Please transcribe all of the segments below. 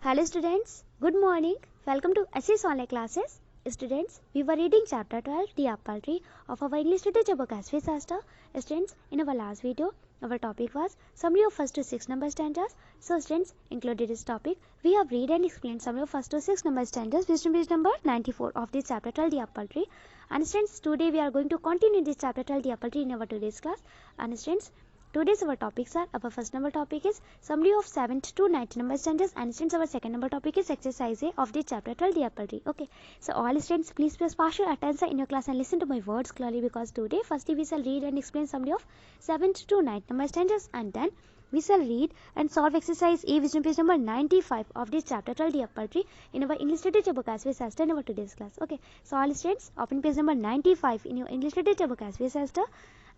Hello students, good morning. Welcome to SS Online Classes. Students, we were reading chapter 12, The Apple Tree of our English literature book as we Shasta. Students, in our last video, our topic was summary of first to 6 number stanzas. So students, included this topic, we have read and explained summary of first to 6 number stanzas, which is page number 94 of this chapter 12, The Apple Tree. And students, today we are going to continue this chapter 12, The Apple Tree in our today's class. And students, today's our topics are, our first number topic is summary of 7th to 9th number stanzas, and since our second number topic is exercise A of the chapter 12, The Apple Tree. Okay, so all students, please press partial attention in your class and listen to my words clearly, because today firstly we shall read and explain summary of 7th to 9th number stanzas, and then we shall read and solve exercise A, which is page number 95 of this chapter 12, The Apple Tree, in our English literature book as we Shasta in our today's class. Okay, so all students, open page number 95 in your English literature book as we Shasta,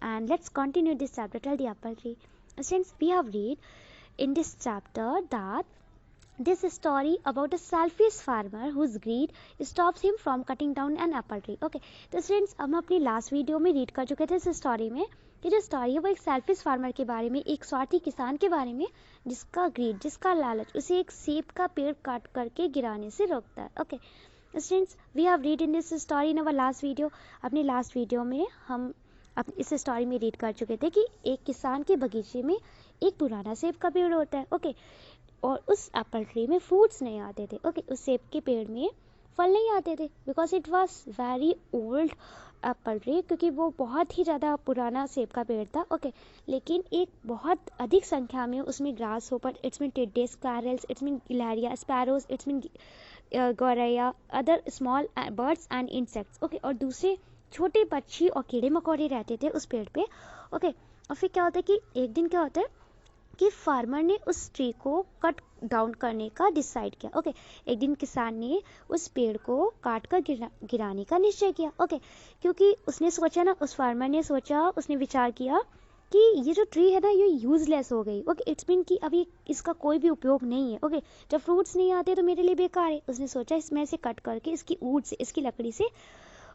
and let's continue this chapter 12, The Apple Tree. Since we have read in this chapter that this story about a selfish farmer whose greed stops him from cutting down an apple tree. Okay, तो friends हम अपनी last video में read कर चुके थे इस story में कि जो स्टोरी है वो एक सेल्फिश फार्मर के बारे में, एक स्वार्थी किसान के बारे में जिसका ग्रीड, जिसका लालच उसे एक सेब का पेड़ काट करके गिराने से रोकता है. Okay friends, we have read in this story in our last video. अपनी लास्ट वीडियो में हम अब इस स्टोरी में रीड कर चुके थे कि एक किसान के बगीचे में एक पुराना सेब का पेड़ होता है. ओके, और उस एप्पल ट्री में फ्रूट्स नहीं आते थे. ओके, उस सेब के पेड़ में फल नहीं आते थे because it was very old Apple tree, क्योंकि वो बहुत ही ज़्यादा पुराना सेब का पेड़ था. ओके, लेकिन एक बहुत अधिक संख्या में उसमें ग्रास होपर, इट्स मीन टिड्डे, स्क्वैरल्स, इट्स मीन गिलहरिया, स्पैरोज, इट्स मीन गौरैया, other small birds and insects. Okay, और दूसरे छोटे पक्षी और कीड़े मकोड़े रहते थे उस पेड़ पे. ओके, और फिर क्या होता है कि एक दिन क्या होता है कि फार्मर ने उस ट्री को कट डाउन करने का डिसाइड किया. ओके, एक दिन किसान ने उस पेड़ को काट कर गिराने का निश्चय किया. ओके, क्योंकि उसने सोचा ना, उस फार्मर ने सोचा, उसने विचार किया कि ये जो ट्री है ना ये यूजलेस हो गई. ओके, इट्स मीन कि अभी इसका कोई भी उपयोग नहीं है. ओके, जब फ्रूट्स नहीं आते तो मेरे लिए बेकार है. उसने सोचा इसमें से कट करके इसकी वुड से, इसकी लकड़ी से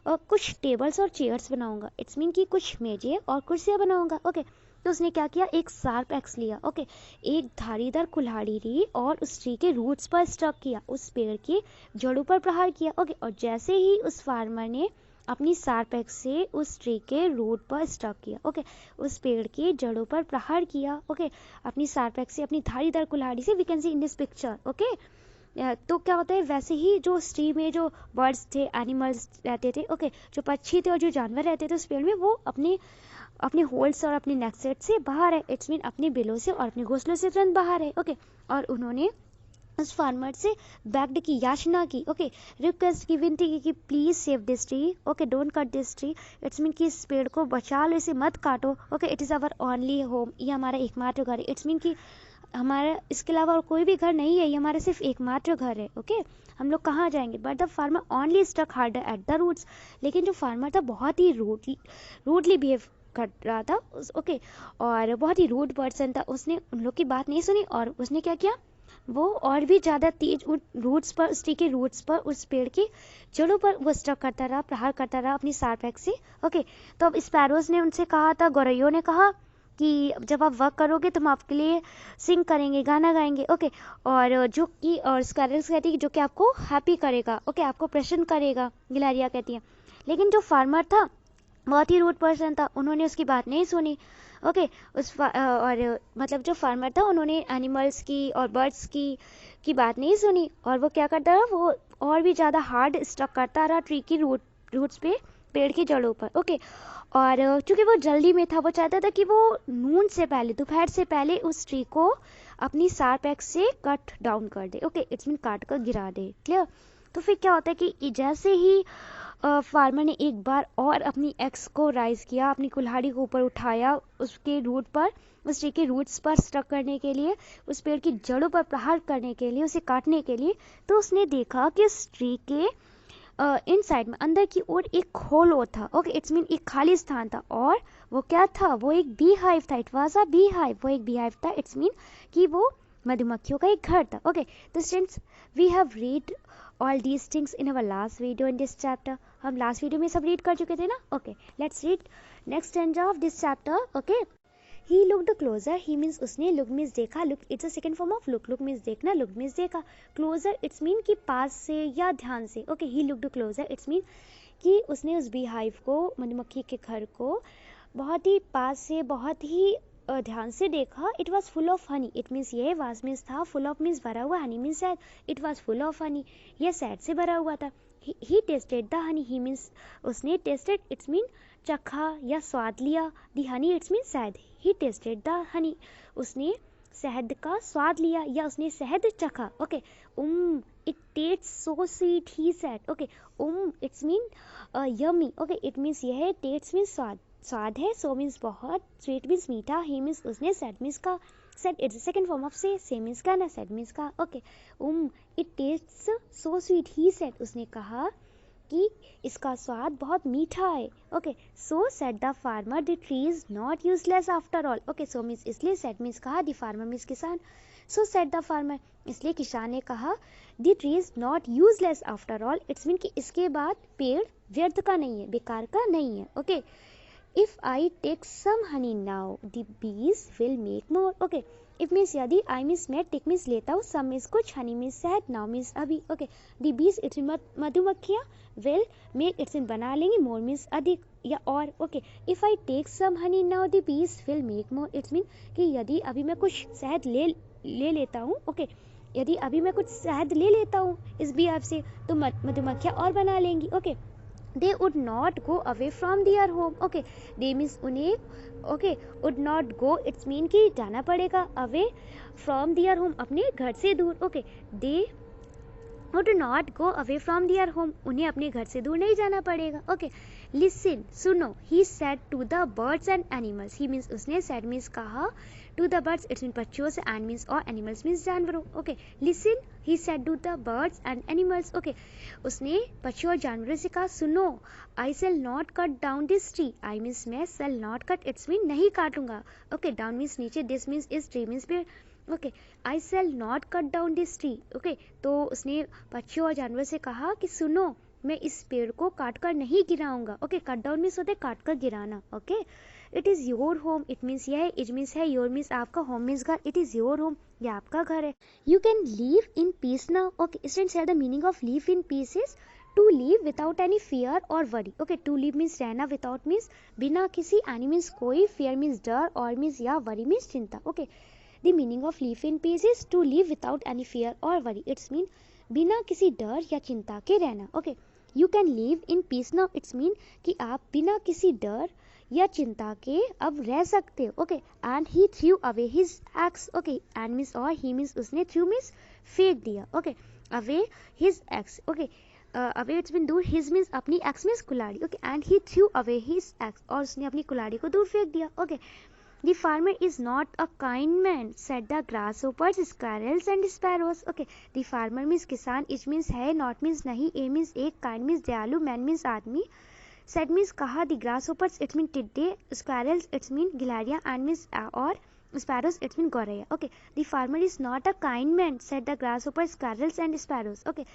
कुछ टेबल्स और चेयर्स बनाऊंगा. इट्स मीन कि कुछ मेजें और कुर्सियां बनाऊंगा. ओके, तो उसने क्या किया, एक शार्प एक्स लिया. ओके, एक धारीदार कुल्हाड़ी ली और उस ट्री के रूट्स पर स्ट्रक किया, उस पेड़ की जड़ों पर प्रहार किया. ओके, और जैसे ही उस फार्मर ने अपनी शार्प एक्स से उस ट्री के रूट पर स्ट्रक किया, ओके, उस पेड़ की जड़ों पर प्रहार किया, ओके, अपनी शार्प एक्स से, अपनी धारीदार कुल्हाड़ी से, we can see in this picture. Okay, तो क्या होता है, वैसे ही जो ट्री में जो बर्ड्स थे, एनिमल्स रहते थे, ओके, जो पक्षी थे और जो जानवर रहते थे उस पेड़ में, वो अपने अपने होल्स और अपने नेक्सेट से बाहर है. इट्स मीन अपने बिलों से और अपने घोंसलों से तुरंत बाहर है. ओके, और उन्होंने उस फार्मर से बेग्ड की, याचना की. ओके, रिक्वेस्ट की, विनती की कि please save this tree. Okay, don't cut this tree. It's mean कि इस पेड़ को बचा लो, इसे मत काटो. Okay, it is our only home, ये हमारा एकमात्र घर है. इट्स मीन कि हमारा इसके अलावा और कोई भी घर नहीं है, ये हमारा सिर्फ एकमात्र घर है. ओके, हम लोग कहाँ जाएंगे. But the farmer only stuck harder at the roots. लेकिन जो फार्मर था बहुत ही रूडली बिहेव कर रहा था. ओके, और बहुत ही रूड पर्सन था. उसने उन लोग की बात नहीं सुनी और उसने क्या किया, वो और भी ज़्यादा तेज उन रूट्स पर, उस ट्री के रूट्स पर, उस पेड़ की जड़ों पर वो स्ट्रक करता रहा, प्रहार करता रहा अपनी शार्प एक्स से. ओके, तो अब स्पैरोज ने उनसे कहा था, गौरैयों ने कहा कि जब आप वर्क करोगे तो हम आपके लिए सिंग करेंगे, गाना गाएंगे. ओके, और जो कि और स्क्वैरल्स कहती है जो कि आपको हैप्पी करेगा. ओके, आपको प्रसन्न करेगा, गिलहरियाँ कहती हैं. लेकिन जो फार्मर था बहुत ही रूड पर्सन था, उन्होंने उसकी बात नहीं सुनी. ओके, और मतलब जो फार्मर था उन्होंने एनिमल्स की और बर्ड्स की बात नहीं सुनी, और वो क्या करता रहा, वो और भी ज़्यादा हार्ड स्ट्रक करता रहा ट्री की रूट्स पे, पेड़ की जड़ों पर. ओके, और चूंकि वो जल्दी में था, वो चाहता था कि वो नून से पहले, दोपहर से पहले उस ट्री को अपनी शार्प एक्स से कट डाउन कर दे. ओके, इट्स मीन काट कर गिरा दे. क्लियर. तो फिर क्या होता है कि जैसे ही फार्मर ने एक बार और अपनी एक्स को राइज किया, अपनी कुल्हाड़ी को ऊपर उठाया, उसके रूट पर, उस ट्री के रूट्स पर स्ट्रक करने के लिए, उस पेड़ की जड़ों पर प्रहार करने के लिए, उसे काटने के लिए, तो उसने देखा कि उस ट्री के इनसाइड में, अंदर की ओर एक होल था. ओके, इट्स मीन एक खाली स्थान था, और वो क्या था, वो एक बी हाइव था. It was a bee hive, वो एक बी हाइव था. इट्स मीन कि वो मधुमक्खियों का एक घर था. ओके, तो students, we have read all these things in our last video in this chapter. हम लास्ट वीडियो में सब रीड कर चुके थे ना. Okay, let's read next stanza of this chapter. Okay, he looked closer, he means उसने, look means देखा, look it's a second form of look, look means देखना, लुक मीन्स देखा, क्लोजर इट्स मीन कि पास से या ध्यान से। Okay, he looked closer it's mean कि उसने उस बी हाइव को, मधुमक्खी के घर को बहुत ही पास से, बहुत ही ध्यान से देखा। It was full of honey, it means ये वाज मीन्स था, फुल ऑफ मीन्स भरा हुआ, हनी मीन्स शहद, it was full of honey, यह शहद से भरा हुआ था। He tested the honey, he means उसने, टेस्टेड इट्स मीन चखा या स्वाद लिया, द हनी इट्स मीन शहद, ही टेस्टेड द हनी, उसने शहद का स्वाद लिया या उसने शहद चखा। Okay, it taste so sweet, he said. Okay, it's mean yummy. Okay, it means यह, टेस्ट मीन्स स्वाद, स्वाद है, सो मीन्स बहुत, स्वीट मीन्स मीठा, ही मीन्स उसने, सेड मीन्स का, said it's second form of से मीन्स का ना, सेड मीन्स का। Okay, it tests so sweet, he said उसने कहा कि इसका स्वाद बहुत मीठा है। Okay, so said the farmer the tree is not useless after all. Okay, so means इसलिए, सेड मीन्स कहा, द फार्मर मीन्स किसान, सो सेड द फार्मर इसलिए किसान ने कहा, the tree is not useless after all, it's mean कि इसके बाद पेड़ व्यर्थ का नहीं है, बेकार का नहीं है। Okay, if I take some honey now, the bees will make more. Okay, if means यदि, I means मैं, take means लेता हूँ, some means कुछ, honey means शहद, now means अभी। Okay, the bees it's mean मधुमक्खियाँ, will make it's mean बना लेंगी, more means अधिक या और। Okay, if I take some honey now, the bees will make more. It's mean कि यदि अभी मैं कुछ शहद ले लेता हूँ। Okay, यदि अभी मैं कुछ शहद ले लेता हूँ इस बीज से, तो मधुमक्खियाँ और बना लेंगी। Okay, they would not go away from their home. Okay, they means उन्हें, okay, would not go it's mean कि जाना पड़ेगा, away from their home अपने घर से दूर। Okay, they would not go away from their home उन्हें अपने घर से दूर नहीं जाना पड़ेगा। Okay, listen सुनो, he said to the birds and animals, he means उसने, said means कहा, to the birds it's mean पक्षियों से, and means और, animals means जानवरों। Okay, listen he said to the birds and animals। Okay, उसने पक्षियों और जानवरों से कहा, सुनो, I shall not cut down this tree, I means मैं, shall not cut it's mean नहीं काटूंगा। Okay, down means नीचे, this means is, tree means पेड़। Okay, I shall not cut down this tree. Okay, तो उसने पक्षियों और जानवरों से कहा कि सुनो, मैं इस पेड़ को काट कर नहीं गिराऊंगा। ओके, कट डाउन मीन्स होते काट कर गिराना। Okay, it is your home, it means यह, इट मीन्स है, योर मीन्स आपका, होम मीन्स घर, इट इज योर होम, यह आपका घर है। You can leave in peace now. Okay, students here the meaning of leave in peace is to leave without any fear और worry. Okay, to leave means रहना, without means बिना किसी, any means कोई, fear means डर, और means या, worry means चिंता। Okay, the meaning of live in peace is to live without any fear or worry. It's mean बिना किसी डर या चिंता के रहना। Okay, you can live in peace now. It's mean कि आप बिना किसी डर या चिंता के अब रह सकते हो। Okay, and he threw away his axe. Okay, and means और, he means उसने, threw means फेंक दिया। Okay, away his axe. Okay, away it's mean दूर, his means अपनी, axe means कुल्हाड़ी। Okay, and he threw away his axe और उसने अपनी कुल्हाड़ी को दूर फेंक दिया। Okay, the farmer is not a kind man, said the grasshoppers, squirrels and sparrows. Okay, the farmer means किसान, it means है, not means नहीं, a means एक, kind means दयालु, man means आदमी, said means कहा, the grasshoppers it means टिड्डे, squirrels it means गिलहरियाँ, and means और sparrows it means गौरैया। Okay, the farmer is not a kind man, said the grasshoppers, squirrels and sparrows. Okay,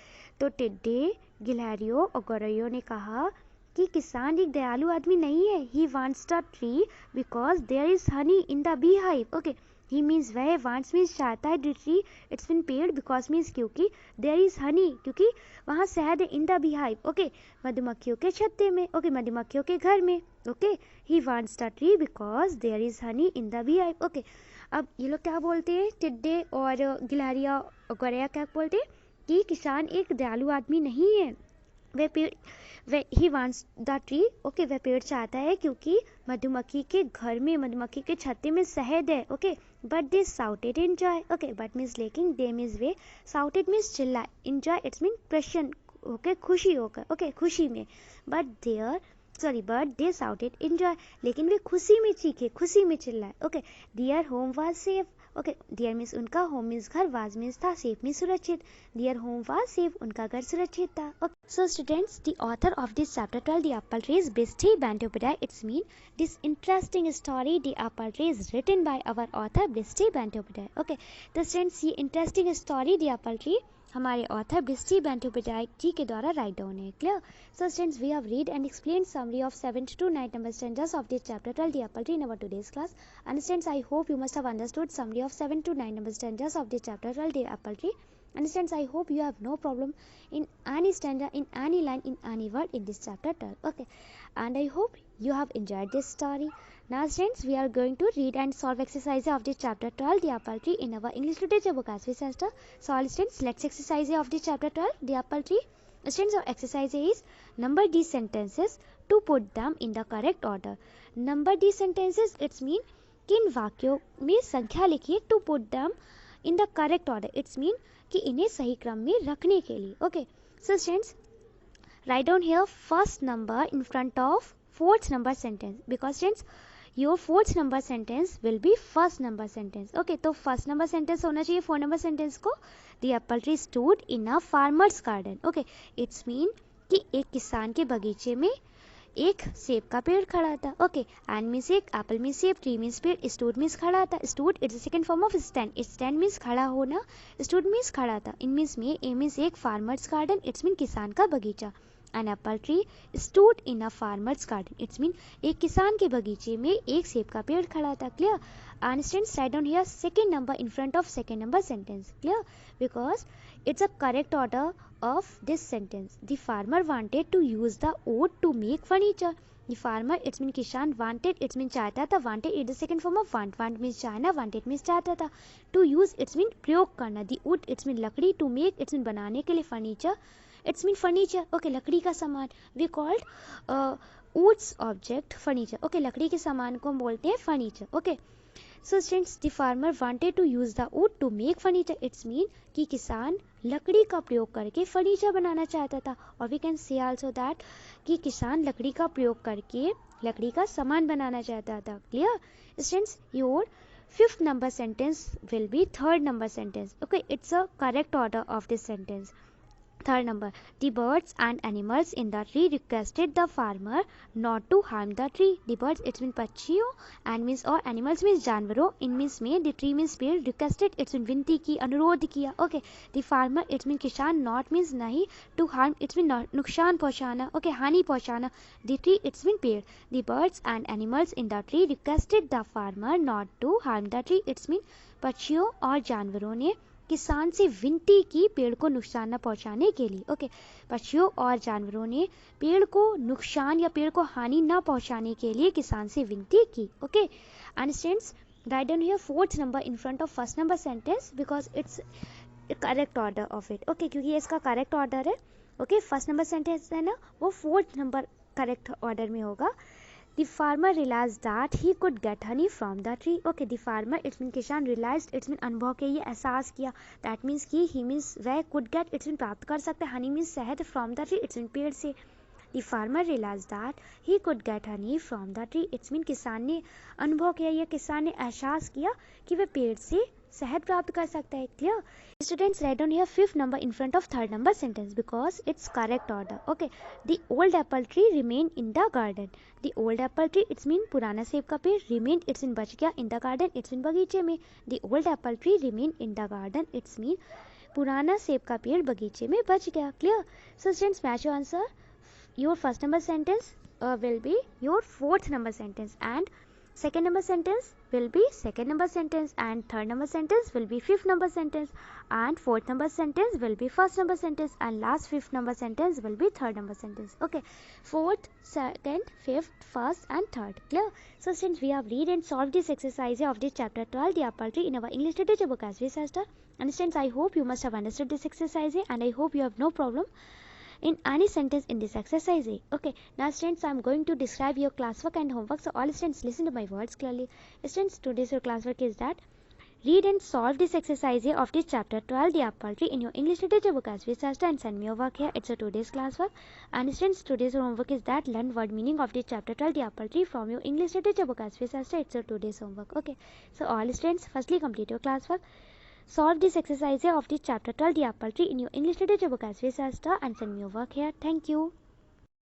तो टिड्डे, गिलहरियों और गौरैयों ने कहा कि किसान एक दयालु आदमी नहीं है। He wants the tree because there is honey in the beehive. Okay, he means वह, wants means चाहता है, the tree it's mean पेड़, because means क्योंकि, there is honey क्योंकि वहाँ शहद है, in the beehive. Okay, मधुमक्खियों के छत्ते में। Okay, मधुमक्खियों के घर में। Okay, he wants the tree because there is honey in the beehive. Okay, अब ये लोग क्या बोलते हैं, टिड्डे और गिलहरियाँ और गौरैया क्या बोलते हैं कि किसान एक दयालु आदमी नहीं है, वह पेड़, he wants the tree. Okay, वह पेड़ चाहता है क्योंकि मधुमक्खी के घर में, मधुमक्खी के छत्ते में शहद है। Okay, but they shouted enjoy. Okay, but means लेकिन, दे मीन्स वे, साउटेड मीन्स चिल्ला, एंजॉय इट्स मीन प्रसन्न, ओके, खुशी होकर। ओके, खुशी में, बट दे साउटेड एंजॉय, लेकिन वे खुशी में चीखे, खुशी में चिल्लाए। Okay, their home was safe. Okay, their means उनका, होम मीन्स घर, वाज मीन्स था, सेफ मीन्स सुरक्षित, देयर होम वाज सेफ उनका घर सुरक्षित था। Okay, so students, the author of this chapter 12, the apple tree, is Bishti Bandyopadhyay. It's mean this interesting story, the apple tree, is written by our author Bishti Bandyopadhyay. Okay, तो students, ये interesting story, the apple tree, हमारे author Bristi Bandyopadhyay ji के द्वारा write down है. Clear. So students, we have read and explain summary of 7 to 9 number stanzas of this chapter 12 the apple tree in our today's class. And students, I hope you must have understood summary of 7 to 9 number stanzas of this chapter 12 the apple tree. And students, I hope you have no problem in any stanza, in any line, in any word in this chapter 12. Okay, and I hope you have enjoyed this story. Now students, we are going to read and solve exercise of this chapter 12 the apple tree in our English literature book as we sister. So all students, let's exercise of this chapter 12 the apple tree. Students, our exercise is number these sentences to put them in the correct order. Number these sentences, it's mean किन वाक्यों में संख्या लिखिए to put them in the correct order. It's mean कि इन्हें सही क्रम में रखने के लिए. Okay, so students, write down here first number in front of fourth number sentence, because students your fourth number sentence will be first number sentence. Okay, तो first number sentence होना चाहिए fourth number sentence को. The apple tree stood in a farmer's garden. Okay, it's mean कि एक किसान के बगीचे में एक सेब का पेड़ खड़ा था. ओके, एंड मीन्स एक, एप्पल मीन्स सेब, ट्री मीन्स पेड़, स्टूड मीन्स खड़ा था. Stood it's the second form of stand. Stand means खड़ा होना, स्टूड मीन्स खड़ा था. इन मीन्स में ए मीन्स एक, फार्मर्स गार्डन इट्स मीन किसान का बगीचा. An apple tree stood in a farmer's garden it's mean एक किसान के बगीचे में एक सेब का पेड़ खड़ा था. Clear. And students, write down here second number in front of second number sentence. Clear? Because it's a correct order of this sentence. The farmer wanted to use the wood to make furniture. The farmer, it's mean किसान, wanted, it's mean चाहता था. Wanted is the second form of want. Want means चाहना, wanted means चाहता था. To use, it's mean प्रयोग करना. The wood, it's mean लकड़ी. To make, it's mean बनाने के लिए. Furniture, it's mean furniture. Okay, लकड़ी का सामान. We called woods object furniture. Okay, लकड़ी के सामान को हम बोलते हैं furniture. Okay. So students, the farmer wanted to use the wood to make furniture. It's mean कि किसान लकड़ी का प्रयोग करके फर्नीचर बनाना चाहता था. और we can say also that कि किसान लकड़ी का प्रयोग करके लकड़ी का सामान बनाना चाहता था. Clear? Students, your fifth number sentence will be third number sentence. Okay, it's a correct order of this sentence. Third number, the birds and animals in the tree requested the farmer not to harm the tree. The birds, it's mean पक्षियों, and means और animals means जानवरों, in means में, the tree means पेड़, requested it's mean विनती की, अनुरोध किया. Okay, the farmer, it's mean किसान, not means नहीं, to harm it's mean नुकसान पहुंचाना. Okay, हानि पहुंचाना. The tree, it's mean पेड़. The birds and animals in the tree requested the farmer not to harm the tree. It's mean पक्षियों और जानवरों ने किसान से विनती की पेड़ को नुकसान न पहुंचाने के लिए. ओके, पक्षियों और जानवरों ने पेड़ को नुकसान या पेड़ को हानि न पहुंचाने के लिए किसान से विनती की. Okay, and students, write down here fourth number in front of first number sentence because it's correct order of it. Okay, क्योंकि ये इसका करेक्ट ऑर्डर है. ओके, फर्स्ट नंबर सेंटेंस है ना, वो फोर्थ नंबर करेक्ट ऑर्डर में होगा. The farmer realized that he could get honey from the tree. Okay, the farmer, it's mean किसान, realized, it's mean अनुभव के, ये एहसास किया. That means कि he means वह, could get, it's mean प्राप्त कर सकते. honey means शहद, from the tree, it's mean पेड़ से. The farmer realized that he could get honey from the tree. It's mean किसान ने अनुभव किया, या किसान ने एहसास किया कि वह पेड़ से शहद प्राप्त कर सकता है. Clear? Students, write down here fifth number in front of third number sentence because it's correct order. Okay, the old apple tree remained in the garden. The old apple tree, it's mean पुराना सेब का पेड़, remained, it's mean बच गया, in the garden, it's mean बगीचे में. The old apple tree remained in the garden, it's mean पुराना सेब का पेड़ बगीचे में बच गया. Clear? So students, match your answer. Your first number sentence will be your fourth number sentence, and second number sentence will be second number sentence, and third number sentence will be fifth number sentence, and fourth number sentence will be first number sentence, and last fifth number sentence will be third number sentence. Okay, fourth, second, fifth, first and third. Clear? So since we have read and solved this exercise of this chapter 12 the apple tree in our English literature book as we sister. And since I hope you must have understood this exercise, and I hope you have no problem in any sentence in this exercise. Okay, now students, I am going to describe your classwork and homework, so all students listen to my words clearly. Students, today's your classwork is that read and solve this exercise of this chapter 12 the apple tree in your English literature book as we sister, and send me your work here. It's a today's classwork. And students, today's homework is that learn word meaning of this chapter 12 the apple tree from your English literature book as we sister. It's a today's homework. Okay, so all students, firstly complete your classwork. Solve this exercise of this chapter 12 the apple tree in your English literature book as we sister, and send me your work here. Thank you.